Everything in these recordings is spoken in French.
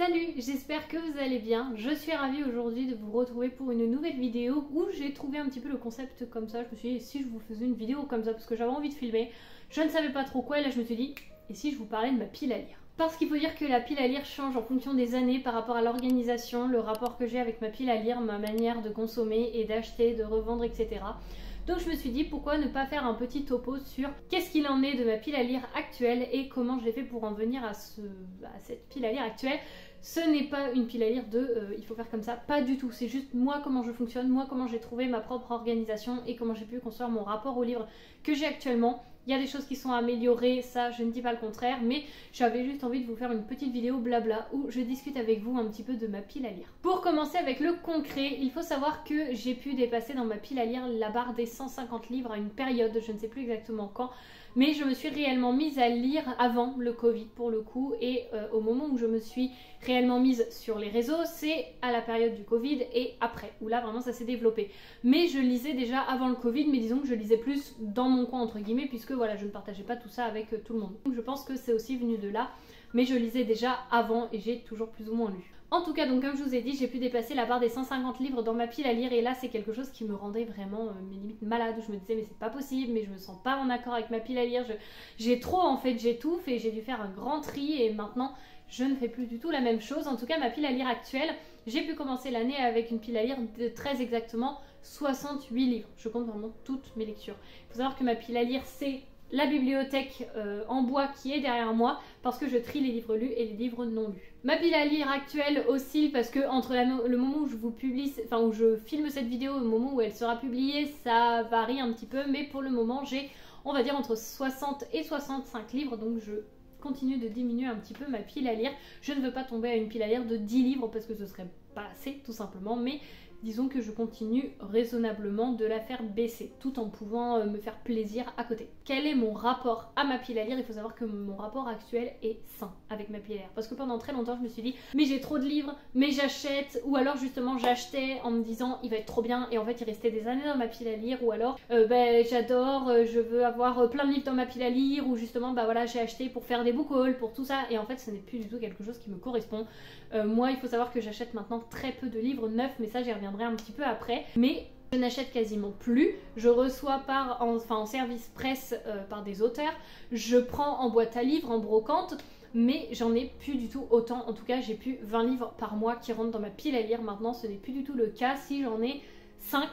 Salut, j'espère que vous allez bien. Je suis ravie aujourd'hui de vous retrouver pour une nouvelle vidéo où j'ai trouvé un petit peu le concept comme ça. Je me suis dit, si je vous faisais une vidéo comme ça, parce que j'avais envie de filmer, je ne savais pas trop quoi, et là je me suis dit, et si je vous parlais de ma pile à lire? Parce qu'il faut dire que la pile à lire change en fonction des années par rapport à l'organisation, le rapport que j'ai avec ma pile à lire, ma manière de consommer et d'acheter, de revendre, etc. Donc je me suis dit pourquoi ne pas faire un petit topo sur qu'est-ce qu'il en est de ma pile à lire actuelle et comment je l'ai fait pour en venir à cette pile à lire actuelle. Ce n'est pas une pile à lire de il faut faire comme ça, pas du tout. C'est juste moi comment je fonctionne, moi comment j'ai trouvé ma propre organisation et comment j'ai pu construire mon rapport au livre que j'ai actuellement. Il y a des choses qui sont améliorées, ça je ne dis pas le contraire, mais j'avais juste envie de vous faire une petite vidéo blabla où je discute avec vous un petit peu de ma pile à lire. Pour commencer avec le concret, il faut savoir que j'ai pu dépasser dans ma pile à lire la barre des 150 livres à une période, je ne sais plus exactement quand, mais je me suis réellement mise à lire avant le Covid pour le coup, et au moment où je me suis réellement mise sur les réseaux, c'est à la période du Covid et après, où là vraiment ça s'est développé. Mais je lisais déjà avant le Covid, mais disons que je lisais plus dans mon coin entre guillemets, puisque voilà, je ne partageais pas tout ça avec tout le monde. Donc je pense que c'est aussi venu de là, mais je lisais déjà avant et j'ai toujours plus ou moins lu. En tout cas, donc comme je vous ai dit, j'ai pu dépasser la barre des 150 livres dans ma pile à lire, et là c'est quelque chose qui me rendait vraiment mes limites malade, où je me disais mais c'est pas possible, mais je me sens pas en accord avec ma pile à lire, j'ai trop en fait, j'étouffe, et j'ai dû faire un grand tri et maintenant je ne fais plus du tout la même chose. En tout cas ma pile à lire actuelle, j'ai pu commencer l'année avec une pile à lire de très exactement 68 livres, je compte vraiment toutes mes lectures. Il faut savoir que ma pile à lire c'est la bibliothèque en bois qui est derrière moi parce que je trie les livres lus et les livres non lus. Ma pile à lire actuelle oscille parce que entre le moment où je vous publie, enfin où je filme cette vidéo et le moment où elle sera publiée, ça varie un petit peu, mais pour le moment j'ai, on va dire, entre 60 et 65 livres, donc je continue de diminuer un petit peu ma pile à lire. Je ne veux pas tomber à une pile à lire de 10 livres parce que ce serait pas assez tout simplement, mais disons que je continue raisonnablement de la faire baisser tout en pouvant me faire plaisir à côté. Quel est mon rapport à ma pile à lire? Il faut savoir que mon rapport actuel est sain avec ma pile à lire, parce que pendant très longtemps je me suis dit mais j'ai trop de livres, mais j'achète, ou alors justement j'achetais en me disant il va être trop bien et en fait il restait des années dans ma pile à lire, ou alors j'adore, je veux avoir plein de livres dans ma pile à lire, ou justement bah voilà j'ai acheté pour faire des book hauls, pour tout ça, et en fait ce n'est plus du tout quelque chose qui me correspond. Moi il faut savoir que j'achète maintenant très peu de livres neufs, mais ça j'y reviendrai un petit peu après, mais je n'achète quasiment plus. Je reçois en service presse par des auteurs, je prends en boîte à livres, en brocante, mais j'en ai plus du tout autant. En tout cas j'ai plus 20 livres par mois qui rentrent dans ma pile à lire maintenant, ce n'est plus du tout le cas. Si j'en ai 5,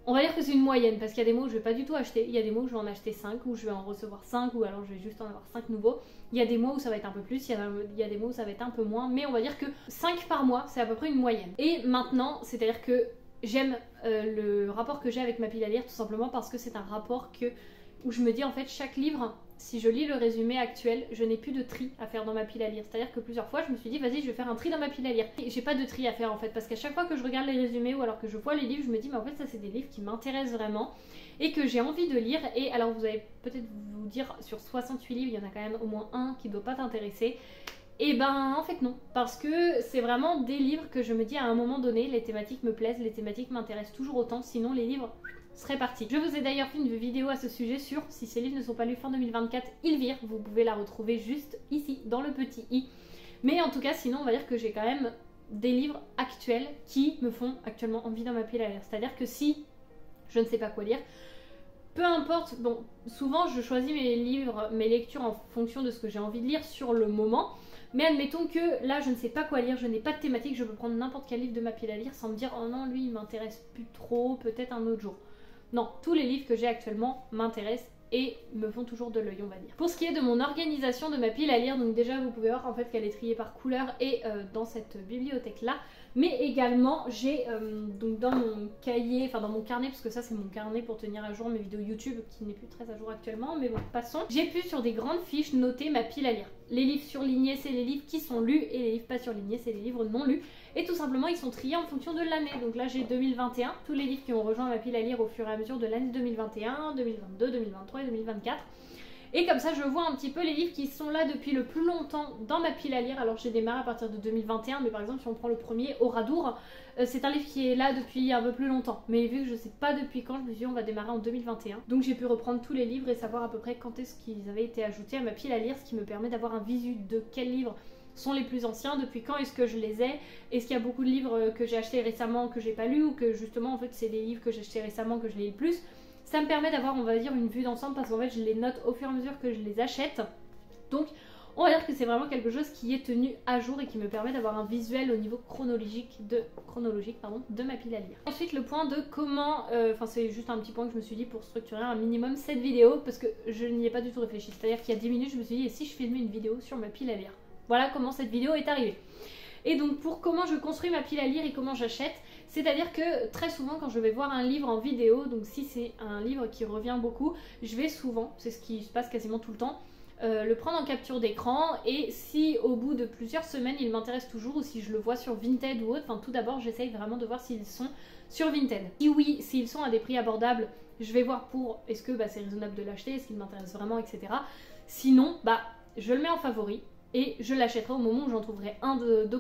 on va dire que c'est une moyenne, parce qu'il y a des mots où je vais pas du tout acheter, il y a des mots où je vais en acheter 5, ou je vais en recevoir 5, ou alors je vais juste en avoir 5 nouveaux. Il y a des mois où ça va être un peu plus, il y a des mois où ça va être un peu moins, mais on va dire que 5 par mois, c'est à peu près une moyenne. Et maintenant, c'est-à-dire que j'aime le rapport que j'ai avec ma pile à lire, tout simplement parce que c'est un rapport où je me dis en fait chaque livre, si je lis le résumé actuel, je n'ai plus de tri à faire dans ma pile à lire. C'est-à-dire que plusieurs fois je me suis dit vas-y je vais faire un tri dans ma pile à lire. Et j'ai pas de tri à faire en fait, parce qu'à chaque fois que je regarde les résumés ou alors que je vois les livres, je me dis mais en fait ça c'est des livres qui m'intéressent vraiment et que j'ai envie de lire. Et alors vous allez peut-être vous dire sur 68 livres il y en a quand même au moins un qui doit pas t'intéresser. Et ben en fait non, parce que c'est vraiment des livres que je me dis à un moment donné les thématiques me plaisent, les thématiques m'intéressent toujours autant, sinon les livres serait parti. Je vous ai d'ailleurs fait une vidéo à ce sujet sur si ces livres ne sont pas lus fin 2024, ils virent. Vous pouvez la retrouver juste ici, dans le petit i. Mais en tout cas, sinon, on va dire que j'ai quand même des livres actuels qui me font actuellement envie dans ma pile à lire. C'est-à-dire que si je ne sais pas quoi lire, peu importe, bon, souvent je choisis mes livres, mes lectures en fonction de ce que j'ai envie de lire sur le moment. Mais admettons que là je ne sais pas quoi lire, je n'ai pas de thématique, je peux prendre n'importe quel livre de ma pile à lire sans me dire oh non lui il m'intéresse plus trop, peut-être un autre jour. Non, tous les livres que j'ai actuellement m'intéressent et me font toujours de l'œil, on va dire. Pour ce qui est de mon organisation de ma pile à lire, donc déjà vous pouvez voir en fait qu'elle est triée par couleur et dans cette bibliothèque là, mais également j'ai donc dans mon cahier, enfin dans mon carnet, parce que ça c'est mon carnet pour tenir à jour mes vidéos YouTube qui n'est plus très à jour actuellement, mais bon passons, j'ai pu sur des grandes fiches noter ma pile à lire. Les livres surlignés c'est les livres qui sont lus et les livres pas surlignés c'est les livres non lus, et tout simplement ils sont triés en fonction de l'année. Donc là j'ai 2021, tous les livres qui ont rejoint ma pile à lire au fur et à mesure de l'année 2021, 2022, 2023 et 2024. Et comme ça je vois un petit peu les livres qui sont là depuis le plus longtemps dans ma pile à lire. Alors j'ai démarré à partir de 2021, mais par exemple si on prend le premier, Oradour, c'est un livre qui est là depuis un peu plus longtemps. Mais vu que je sais pas depuis quand, je me suis dit on va démarrer en 2021. Donc j'ai pu reprendre tous les livres et savoir à peu près quand est-ce qu'ils avaient été ajoutés à ma pile à lire, ce qui me permet d'avoir un visu de quel livre sont les plus anciens, depuis quand est-ce que je les ai, est-ce qu'il y a beaucoup de livres que j'ai achetés récemment que j'ai pas lus ou que justement en fait c'est des livres que j'ai achetés récemment que je les lis plus. Ça me permet d'avoir, on va dire, une vue d'ensemble parce qu'en fait je les note au fur et à mesure que je les achète. Donc on va dire que c'est vraiment quelque chose qui est tenu à jour et qui me permet d'avoir un visuel au niveau chronologique de ma pile à lire. Ensuite le point de comment, c'est juste un petit point que je me suis dit pour structurer un minimum cette vidéo parce que je n'y ai pas du tout réfléchi. C'est-à-dire qu'il y a 10 minutes je me suis dit et si je filmais une vidéo sur ma pile à lire. Voilà comment cette vidéo est arrivée. Et donc pour comment je construis ma pile à lire et comment j'achète, c'est-à-dire que très souvent quand je vais voir un livre en vidéo, donc si c'est un livre qui revient beaucoup, je vais souvent, c'est ce qui se passe quasiment tout le temps, le prendre en capture d'écran et si au bout de plusieurs semaines il m'intéresse toujours ou si je le vois sur Vinted ou autre, tout d'abord j'essaye vraiment de voir s'ils sont sur Vinted. Si oui, s'ils sont à des prix abordables, je vais voir pour est-ce que c'est raisonnable de l'acheter, est-ce qu'il m'intéresse vraiment, etc. Sinon, je le mets en favori. Et je l'achèterai au moment où j'en trouverai un de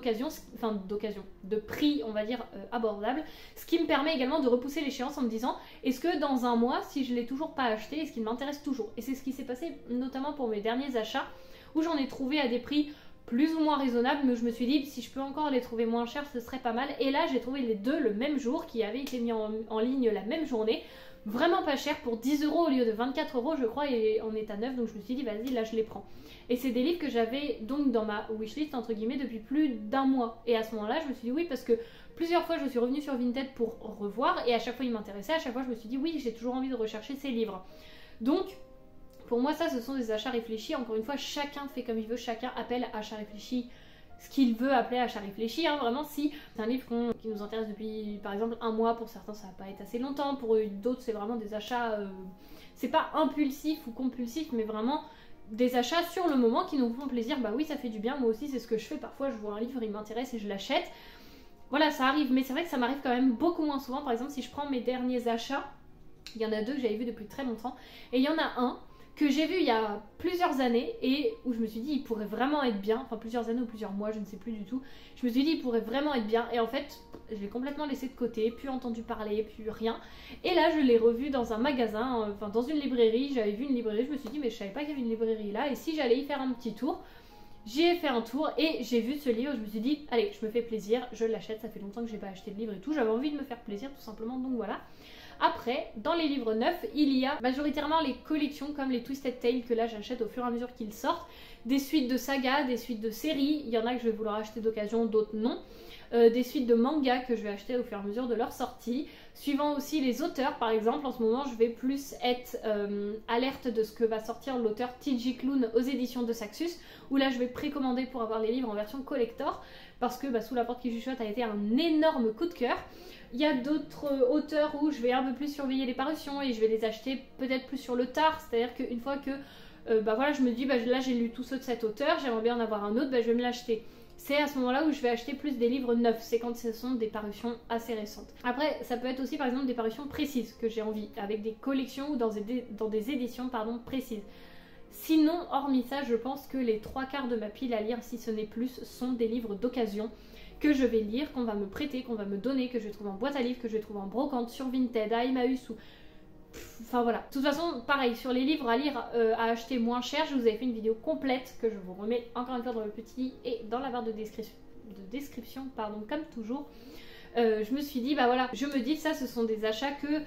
prix, on va dire, abordable. Ce qui me permet également de repousser l'échéance en me disant, est-ce que dans un mois, si je ne l'ai toujours pas acheté, est-ce qu'il m'intéresse toujours? Et c'est ce qui s'est passé notamment pour mes derniers achats, où j'en ai trouvé à des prix plus ou moins raisonnables, mais je me suis dit, si je peux encore les trouver moins chers, ce serait pas mal. Et là, j'ai trouvé les deux le même jour, qui avaient été mis en ligne la même journée. Vraiment pas cher, pour 10 € au lieu de 24 € je crois, et en état neuf, donc je me suis dit vas-y là je les prends. Et c'est des livres que j'avais donc dans ma wishlist entre guillemets depuis plus d'un mois, et à ce moment là je me suis dit oui parce que plusieurs fois je suis revenue sur Vinted pour revoir, et à chaque fois ils m'intéressaient, à chaque fois je me suis dit oui j'ai toujours envie de rechercher ces livres. Donc pour moi ça ce sont des achats réfléchis, encore une fois chacun fait comme il veut, chacun appelle achat réfléchi ce qu'il veut appeler achat réfléchi, vraiment si c'est un livre qui nous intéresse depuis par exemple un mois, pour certains ça va pas être assez longtemps, pour d'autres c'est vraiment des achats, c'est pas impulsif ou compulsif mais vraiment des achats sur le moment qui nous font plaisir, oui ça fait du bien, moi aussi c'est ce que je fais, parfois je vois un livre, il m'intéresse et je l'achète, voilà ça arrive, mais c'est vrai que ça m'arrive quand même beaucoup moins souvent. Par exemple si je prends mes derniers achats, il y en a deux que j'avais vus depuis très longtemps et il y en a un que j'ai vu il y a plusieurs années et où je me suis dit il pourrait vraiment être bien, plusieurs années ou plusieurs mois, je ne sais plus du tout, je me suis dit il pourrait vraiment être bien et en fait je l'ai complètement laissé de côté, plus entendu parler, plus rien, et là je l'ai revu dans un magasin, dans une librairie, j'avais vu une librairie, je me suis dit mais je savais pas qu'il y avait une librairie là et si j'allais y faire un petit tour. J'y ai fait un tour et j'ai vu ce livre, je me suis dit allez je me fais plaisir, je l'achète, ça fait longtemps que j'ai pas acheté de livre et tout, j'avais envie de me faire plaisir tout simplement, donc voilà. Après, dans les livres neufs, il y a majoritairement les collections comme les Twisted Tales que là j'achète au fur et à mesure qu'ils sortent, des suites de sagas, des suites de séries, il y en a que je vais vouloir acheter d'occasion, d'autres non, des suites de mangas que je vais acheter au fur et à mesure de leur sortie, suivant aussi les auteurs. Par exemple en ce moment je vais plus être alerte de ce que va sortir l'auteur TJ Klune aux éditions de Saxus, où là je vais précommander pour avoir les livres en version collector, parce que Sous la porte qui chuchote a été un énorme coup de cœur. Il y a d'autres auteurs où je vais un peu plus surveiller les parutions et je vais les acheter peut-être plus sur le tard, c'est-à-dire qu'une fois que je me dis là j'ai lu tous ceux de cet auteur, j'aimerais bien en avoir un autre, je vais me l'acheter. C'est à ce moment-là où je vais acheter plus des livres neufs, c'est quand ce sont des parutions assez récentes. Après, ça peut être aussi par exemple des parutions précises que j'ai envie, avec des collections ou dans des éditions précises. Sinon, hormis ça, je pense que les 3/4 de ma pile à lire, si ce n'est plus, sont des livres d'occasion que je vais lire, qu'on va me prêter, qu'on va me donner, que je vais trouver en boîte à livres, que je vais trouver en brocante, sur Vinted, à Emmaüs ou... voilà. De toute façon, pareil, sur les livres à lire, à acheter moins cher, je vous avais fait une vidéo complète que je vous remets encore une fois dans le petit et dans la barre de description, comme toujours. Je me suis dit, voilà, je me dis ça, ce sont des achats que...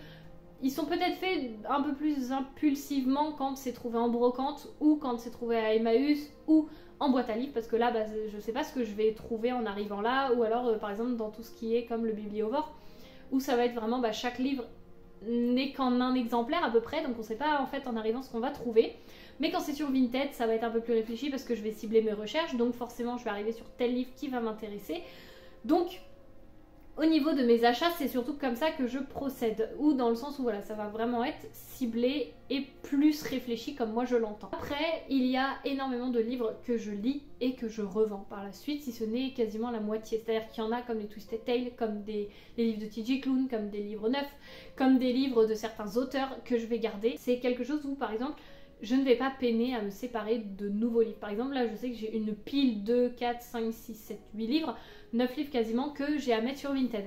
Ils sont peut-être faits un peu plus impulsivement quand c'est trouvé en brocante ou quand c'est trouvé à Emmaüs ou en boîte à livres, parce que là je sais pas ce que je vais trouver en arrivant là, ou alors par exemple dans tout ce qui est comme le Bibliovore, où ça va être vraiment chaque livre n'est qu'en un exemplaire à peu près, donc on sait pas en fait en arrivant ce qu'on va trouver. Mais quand c'est sur Vinted, ça va être un peu plus réfléchi parce que je vais cibler mes recherches, donc forcément je vais arriver sur tel livre qui va m'intéresser. Donc au niveau de mes achats, c'est surtout comme ça que je procède, ou dans le sens où voilà, ça va vraiment être ciblé et plus réfléchi comme moi je l'entends. Après, il y a énormément de livres que je lis et que je revends par la suite, si ce n'est quasiment la moitié. C'est-à-dire qu'il y en a comme les Twisted Tales, comme des livres de TJ Klune, comme des livres neufs, comme des livres de certains auteurs que je vais garder. C'est quelque chose où par exemple, je ne vais pas peiner à me séparer de nouveaux livres. Par exemple, là, je sais que j'ai une pile de 4, 5, 6, 7, 8 livres, 9 livres quasiment, que j'ai à mettre sur Vinted.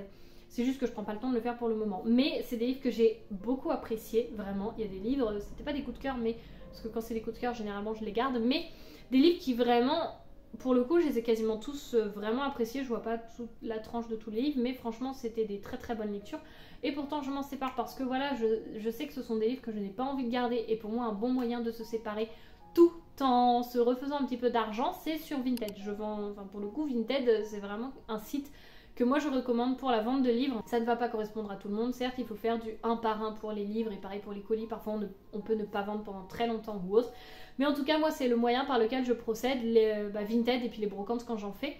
C'est juste que je prends pas le temps de le faire pour le moment. Mais c'est des livres que j'ai beaucoup appréciés, vraiment. Il y a des livres, c'était pas des coups de cœur, mais parce que quand c'est des coups de cœur, généralement, je les garde. Mais des livres qui vraiment pour le coup, je les ai quasiment tous vraiment appréciés. Je vois pas toute la tranche de tous les livres, mais franchement, c'était des très très bonnes lectures. Et pourtant, je m'en sépare parce que voilà, je sais que ce sont des livres que je n'ai pas envie de garder. Et pour moi, un bon moyen de se séparer tout en se refaisant un petit peu d'argent, c'est sur Vinted. Je vends, enfin pour le coup, Vinted, c'est vraiment un site que moi je recommande pour la vente de livres. Ça ne va pas correspondre à tout le monde. Certes, il faut faire du 1 par 1 pour les livres et pareil pour les colis. Parfois, on peut ne pas vendre pendant très longtemps ou autre. Mais en tout cas, moi, c'est le moyen par lequel je procède, Vinted et puis les brocantes quand j'en fais.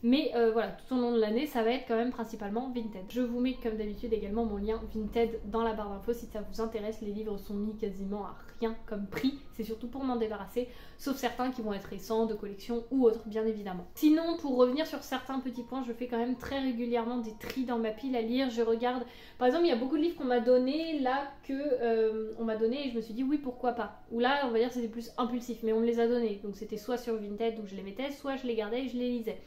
Mais voilà, tout au long de l'année, ça va être quand même principalement Vinted. Je vous mets comme d'habitude également mon lien Vinted dans la barre d'infos si ça vous intéresse. Les livres sont mis quasiment à rien comme prix. C'est surtout pour m'en débarrasser, sauf certains qui vont être récents, de collection ou autres, bien évidemment. Sinon, pour revenir sur certains petits points, je fais quand même très régulièrement des tris dans ma pile à lire. Je regarde, par exemple, il y a beaucoup de livres qu'on m'a donné là on m'a donné et je me suis dit oui, pourquoi pas. Ou là, on va dire c'était plus impulsif, mais on me les a donnés. Donc c'était soit sur Vinted où je les mettais, soit je les gardais et je les lisais.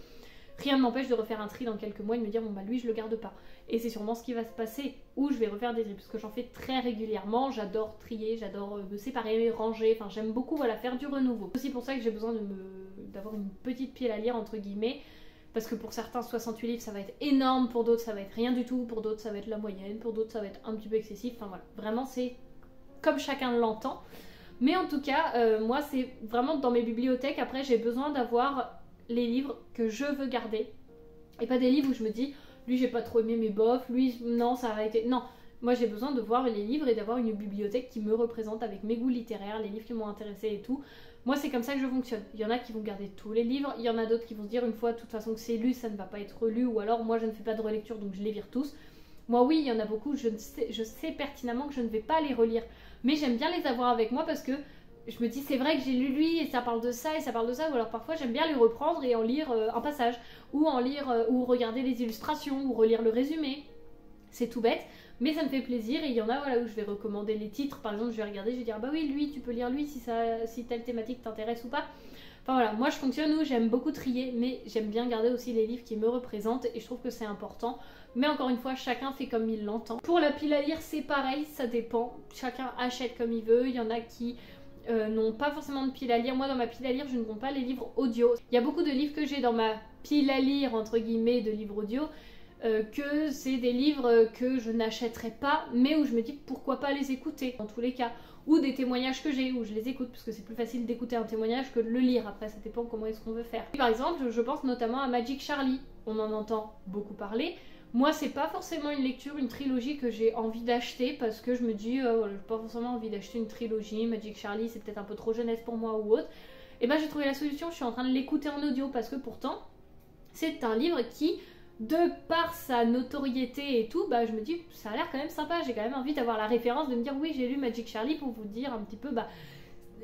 Rien ne m'empêche de refaire un tri dans quelques mois et de me dire bon bah lui je le garde pas. Et c'est sûrement ce qui va se passer, où je vais refaire des tris, parce que j'en fais très régulièrement, j'adore trier, j'adore me séparer, ranger, enfin j'aime beaucoup voilà, faire du renouveau. C'est aussi pour ça que j'ai besoin d'avoir une petite pile à lire entre guillemets, parce que pour certains 68 livres ça va être énorme, pour d'autres ça va être rien du tout, pour d'autres ça va être la moyenne, pour d'autres ça va être un petit peu excessif, enfin voilà, vraiment c'est comme chacun l'entend. Mais en tout cas, moi c'est vraiment dans mes bibliothèques, après j'ai besoin d'avoir les livres que je veux garder et pas des livres où je me dis lui j'ai pas trop aimé mais bof, lui non ça a été... Non, moi j'ai besoin de voir les livres et d'avoir une bibliothèque qui me représente avec mes goûts littéraires, les livres qui m'ont intéressé et tout. Moi c'est comme ça que je fonctionne. Il y en a qui vont garder tous les livres, il y en a d'autres qui vont se dire une fois de toute façon que c'est lu ça ne va pas être relu, ou alors moi je ne fais pas de relecture donc je les vire tous. Moi oui, il y en a beaucoup, je sais pertinemment que je ne vais pas les relire, mais j'aime bien les avoir avec moi parce que je me dis c'est vrai que j'ai lu lui et ça parle de ça et ça parle de ça, ou alors parfois j'aime bien les reprendre et en lire un passage, ou en lire ou regarder les illustrations ou relire le résumé. C'est tout bête, mais ça me fait plaisir. Et il y en a voilà, où je vais recommander les titres, par exemple je vais regarder, je vais dire bah oui lui tu peux lire lui si telle thématique t'intéresse ou pas. Enfin voilà, moi je fonctionne où j'aime beaucoup trier, mais j'aime bien garder aussi les livres qui me représentent et je trouve que c'est important. Mais encore une fois, chacun fait comme il l'entend. Pour la pile à lire, c'est pareil, ça dépend. Chacun achète comme il veut. Il y en a qui n'ont pas forcément de pile à lire. Moi, dans ma pile à lire, je ne compte pas les livres audio. Il y a beaucoup de livres que j'ai dans ma pile à lire, entre guillemets, de livres audio, que c'est des livres que je n'achèterai pas, mais où je me dis pourquoi pas les écouter, dans tous les cas. Ou des témoignages que j'ai, où je les écoute, parce que c'est plus facile d'écouter un témoignage que de le lire. Après, ça dépend comment est-ce qu'on veut faire. Par exemple, je pense notamment à Magic Charlie. On en entend beaucoup parler. Moi, c'est pas forcément une lecture, une trilogie que j'ai envie d'acheter parce que je me dis, j'ai pas forcément envie d'acheter une trilogie. Magic Charlie, c'est peut-être un peu trop jeunesse pour moi ou autre. Et ben, j'ai trouvé la solution, je suis en train de l'écouter en audio parce que pourtant, c'est un livre qui, de par sa notoriété et tout, bah, je me dis, ça a l'air quand même sympa. J'ai quand même envie d'avoir la référence, de me dire, oui, j'ai lu Magic Charlie pour vous dire un petit peu, bah.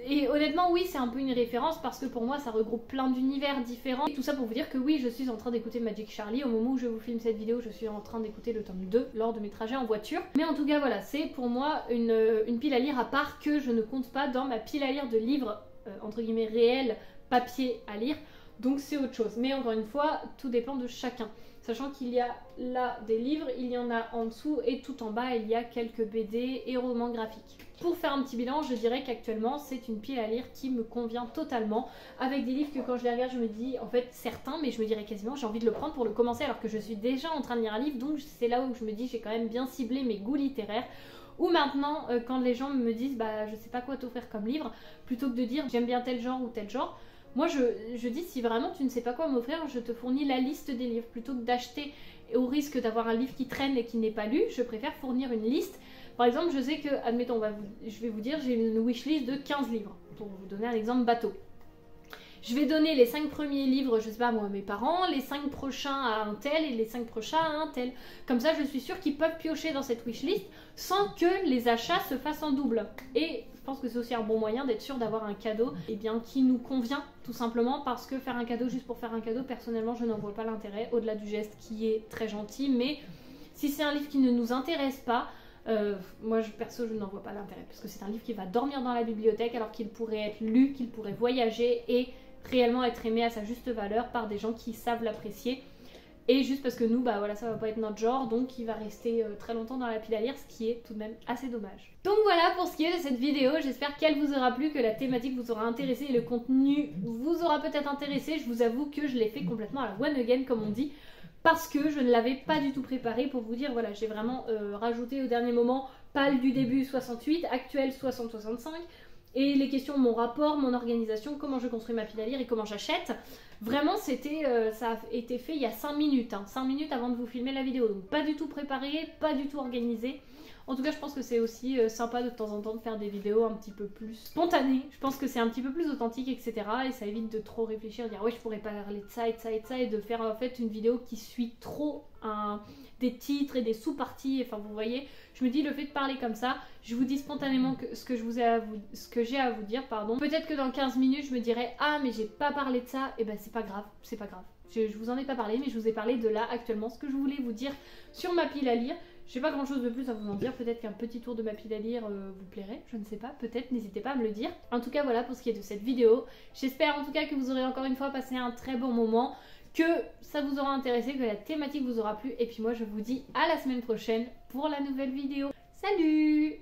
Et honnêtement, oui, c'est un peu une référence parce que pour moi, ça regroupe plein d'univers différents. Et tout ça pour vous dire que oui, je suis en train d'écouter Magic Charlie. Au moment où je vous filme cette vidéo, je suis en train d'écouter le tome 2 lors de mes trajets en voiture. Mais en tout cas, voilà, c'est pour moi une pile à lire à part que je ne compte pas dans ma pile à lire de livres, entre guillemets, réels, papier à lire. Donc c'est autre chose. Mais encore une fois, tout dépend de chacun. Sachant qu'il y a là des livres, il y en a en dessous et tout en bas, il y a quelques BD et romans graphiques. Pour faire un petit bilan, je dirais qu'actuellement, c'est une pile à lire qui me convient totalement. Avec des livres que quand je les regarde, je me dis, en fait, certains, mais je me dirais quasiment, j'ai envie de le prendre pour le commencer alors que je suis déjà en train de lire un livre. Donc c'est là où je me dis, j'ai quand même bien ciblé mes goûts littéraires. Ou maintenant, quand les gens me disent, bah je sais pas quoi t'offrir comme livre, plutôt que de dire, j'aime bien tel genre ou tel genre, moi je dis si vraiment tu ne sais pas quoi m'offrir, je te fournis la liste des livres. Plutôt que d'acheter au risque d'avoir un livre qui traîne et qui n'est pas lu, je préfère fournir une liste. Par exemple, je sais que, admettons, je vais vous dire, j'ai une wishlist de 15 livres. Pour vous donner un exemple bateau. Je vais donner les 5 premiers livres, je sais pas moi, à mes parents, les 5 prochains à un tel et les 5 prochains à un tel. Comme ça, je suis sûre qu'ils peuvent piocher dans cette wishlist sans que les achats se fassent en double. Et je pense que c'est aussi un bon moyen d'être sûr d'avoir un cadeau qui nous convient, tout simplement parce que faire un cadeau juste pour faire un cadeau, personnellement, je n'en vois pas l'intérêt, au-delà du geste qui est très gentil. Mais si c'est un livre qui ne nous intéresse pas, moi perso je n'en vois pas l'intérêt, parce que c'est un livre qui va dormir dans la bibliothèque alors qu'il pourrait être lu, qu'il pourrait voyager et réellement être aimé à sa juste valeur par des gens qui savent l'apprécier. Et juste parce que nous, bah voilà, ça va pas être notre genre, donc il va rester très longtemps dans la pile à lire, ce qui est tout de même assez dommage. Donc voilà pour ce qui est de cette vidéo, j'espère qu'elle vous aura plu, que la thématique vous aura intéressé et le contenu vous aura peut-être intéressé. Je vous avoue que je l'ai fait complètement à la one again, comme on dit, parce que je ne l'avais pas du tout préparé. Pour vous dire, voilà, j'ai vraiment rajouté au dernier moment pâle du début 68, actuel 60-65, et les questions, mon rapport, mon organisation, comment je construis ma pile à lire et comment j'achète. Vraiment, ça a été fait il y a 5 minutes, 5 minutes avant de vous filmer la vidéo, donc pas du tout préparé, pas du tout organisé. En tout cas, je pense que c'est aussi sympa de temps en temps de faire des vidéos un petit peu plus spontanées. Je pense que c'est un petit peu plus authentique, etc. Et ça évite de trop réfléchir, de dire ouais, je pourrais parler de ça et de ça et de ça, et de faire en fait une vidéo qui suit trop des titres et des sous-parties. Enfin, vous voyez, je me dis, le fait de parler comme ça, je vous dis spontanément ce que j'ai à vous dire, pardon. Peut-être que dans 15 minutes, je me dirais ah, mais j'ai pas parlé de ça, et ben c'est pas grave, c'est pas grave. Je vous en ai pas parlé, mais je vous ai parlé de là actuellement, ce que je voulais vous dire sur ma pile à lire. J'ai pas grand chose de plus à vous en dire, peut-être qu'un petit tour de ma pile à lire vous plairait, je ne sais pas, peut-être, n'hésitez pas à me le dire. En tout cas voilà pour ce qui est de cette vidéo, j'espère en tout cas que vous aurez encore une fois passé un très bon moment, que ça vous aura intéressé, que la thématique vous aura plu, et puis moi je vous dis à la semaine prochaine pour la nouvelle vidéo. Salut!